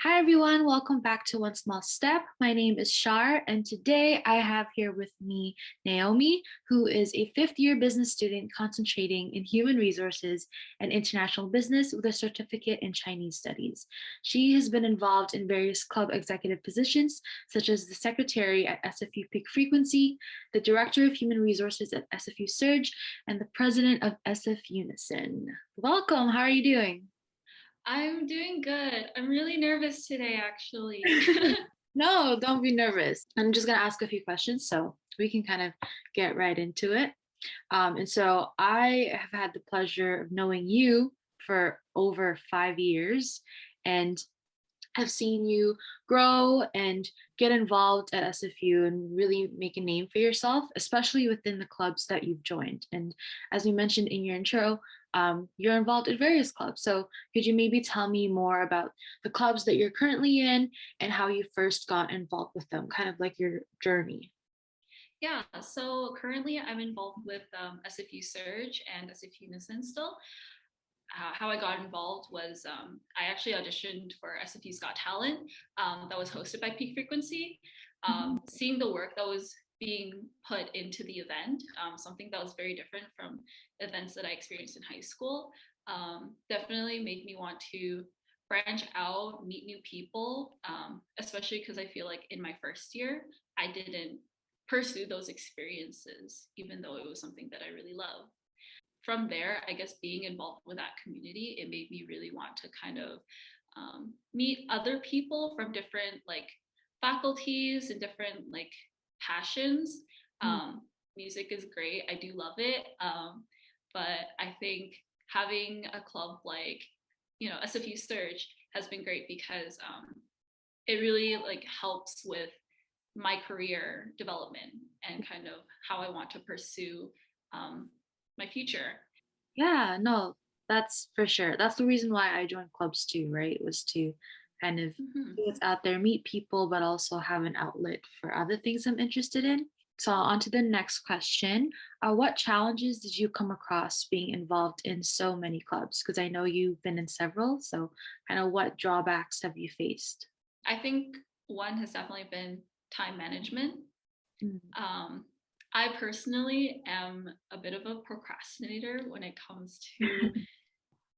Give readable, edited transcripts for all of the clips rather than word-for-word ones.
Hi everyone, welcome back to One Small Step. My name is Shar, and today I have here with me Naomi, who is a fifth-year business student concentrating in human resources and international business with a certificate in Chinese studies. She has been involved in various club executive positions, such as the secretary at SFU Peak Frequency, the director of human resources at SFU Surge, and the president of SFUnison. Welcome, how are you doing? I'm doing good. I'm really nervous today, actually. No, don't be nervous. I'm just going to ask a few questions so we can kind of get right into it. And so I have had the pleasure of knowing you for over 5 years and have seen you grow and get involved at SFU and really make a name for yourself, especially within the clubs that you've joined. And as you mentioned in your intro, you're involved in various clubs. So could you maybe tell me more about the clubs that you're currently in and how you first got involved with them, kind of like your journey? Yeah, so currently I'm involved with SFU Surge and SFUnison still. How I got involved was I actually auditioned for SFU's Got Talent that was hosted by Peak Frequency. Mhm. Seeing the work that was being put into the event, something that was very different from events that I experienced in high school, definitely made me want to branch out, meet new people, especially because I feel like in my first year, I didn't pursue those experiences, even though it was something that I really love. From there, I guess being involved with that community, it made me really want to kind of meet other people from different like faculties and different like passions. Mm. Music is great. I do love it. But I think having a club like, SFU Surge has been great because it really like helps with my career development and kind of how I want to pursue um, my future. Yeah, no, that's for sure. That's the reason why I joined clubs too, right? Was to kind of Mhm. see what's out there, meet people, but also have an outlet for other things I'm interested in. So, on to the next question. What challenges did you come across being involved in so many clubs? Because I know you've been in several. So, kind of what drawbacks have you faced? I think one has definitely been time management. Mm. Um, I personally am a bit of a procrastinator when it comes to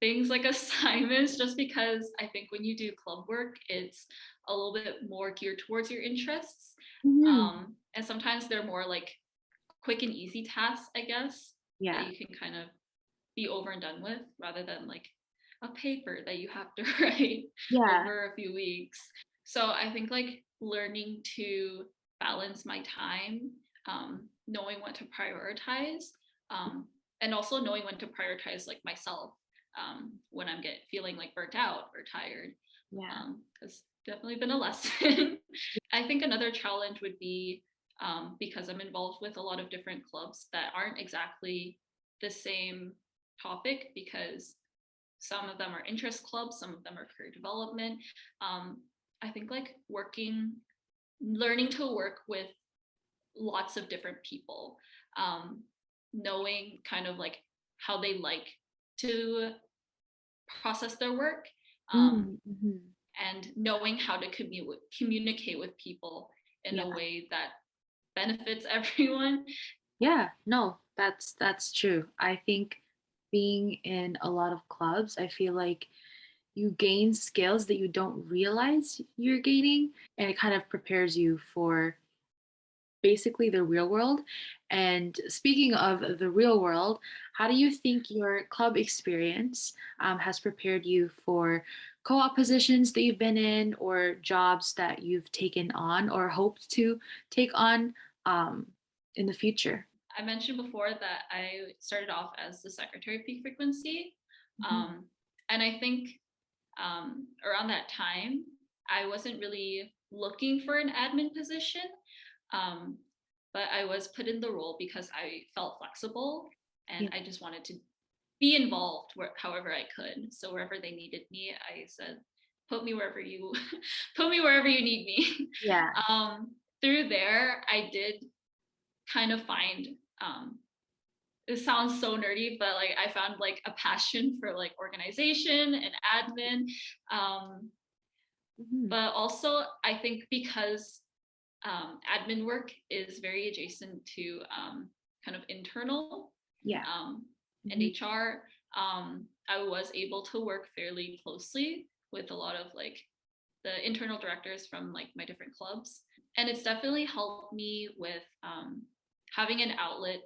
things like assignments, just because I think when you do club work, it's a little bit more geared towards your interests. Mhm. And sometimes they're more like quick and easy tasks, I guess, that Yeah. you can kind of be over and done with rather than like a paper that you have to write Yeah. over a few weeks. So I think like learning to balance my time, knowing what to prioritize, um, and also knowing when to prioritize like myself when I'm feeling like burnt out or tired, Yeah. has definitely been a lesson. I think another challenge would be because I'm involved with a lot of different clubs that aren't exactly the same topic, because some of them are interest clubs, some of them are career development. Um, I think like learning to work with lots of different people, um, knowing kind of like how they like to process their work, um, Mm-hmm. and knowing how to communicate with people in a Yeah. way that benefits everyone. Yeah, no, that's true. I think being in a lot of clubs, I feel like you gain skills that you don't realize you're gaining, and it kind of prepares you for basically the real world. And speaking of the real world, how do you think your club experience has prepared you for co-op positions that you've been in or jobs that you've taken on or hoped to take on um, in the future? I mentioned before that I started off as the secretary of Peak Frequency. Mhm. Um, and I think around that time, I wasn't really looking for an admin position, um, but I was put in the role because I felt flexible and Yeah. I just wanted to be involved however I could. So wherever they needed me, I said, "Put me wherever you put me wherever you need me." Yeah. Through there, I did kind of find um, it sounds so nerdy, but like I found like a passion for like organization and admin. Um, Mhm. But also, I think because admin work is very adjacent to kind of internal Yeah. um, and Mhm. HR, I was able to work fairly closely with a lot of like the internal directors from like my different clubs. And it's definitely helped me with having an outlet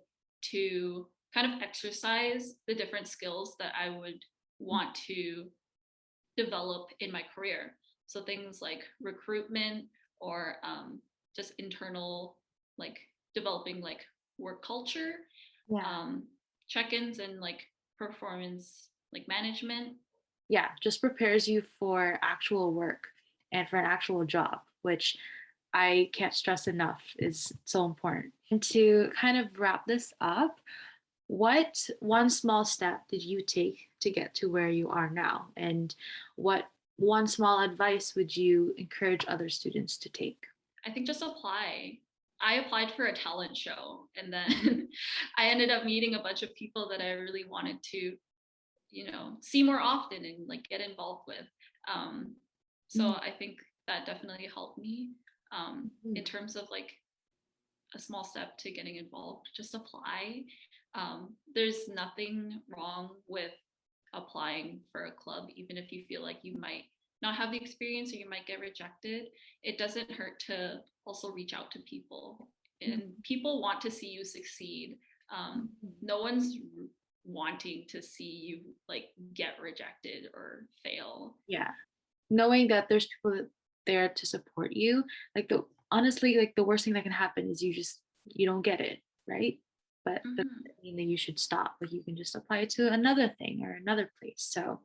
to kind of exercise the different skills that I would want to develop in my career. So things like recruitment or just internal, like developing like work culture, Yeah. um, check-ins and like performance like management. Yeah, just prepares you for actual work and for an actual job, which I can't stress enough is so important. And to kind of wrap this up, what one small step did you take to get to where you are now? And what one small advice would you encourage other students to take? I think just apply. I applied for a talent show and then I ended up meeting a bunch of people that I really wanted to, see more often and like get involved with. Um, so Mhm. I think that definitely helped me in terms of like a small step to getting involved. Just apply. There's nothing wrong with applying for a club, even if you feel like you might not have the experience or you might get rejected. It doesn't hurt to also reach out to people, and Mhm. people want to see you succeed. Mhm. No one's wanting to see you like get rejected or fail. Yeah. Knowing that there's people there to support you, like the honestly, like the worst thing that can happen is you don't get it, right? But that Mhm. doesn't mean that you should stop. Like you can just apply it to another thing or another place. So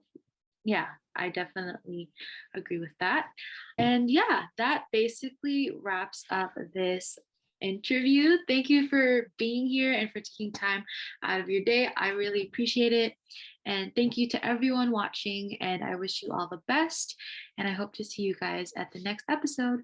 yeah, I definitely agree with that. And yeah, that basically wraps up this interview. Thank you for being here and for taking time out of your day. I really appreciate it. And thank you to everyone watching. And I wish you all the best. And I hope to see you guys at the next episode.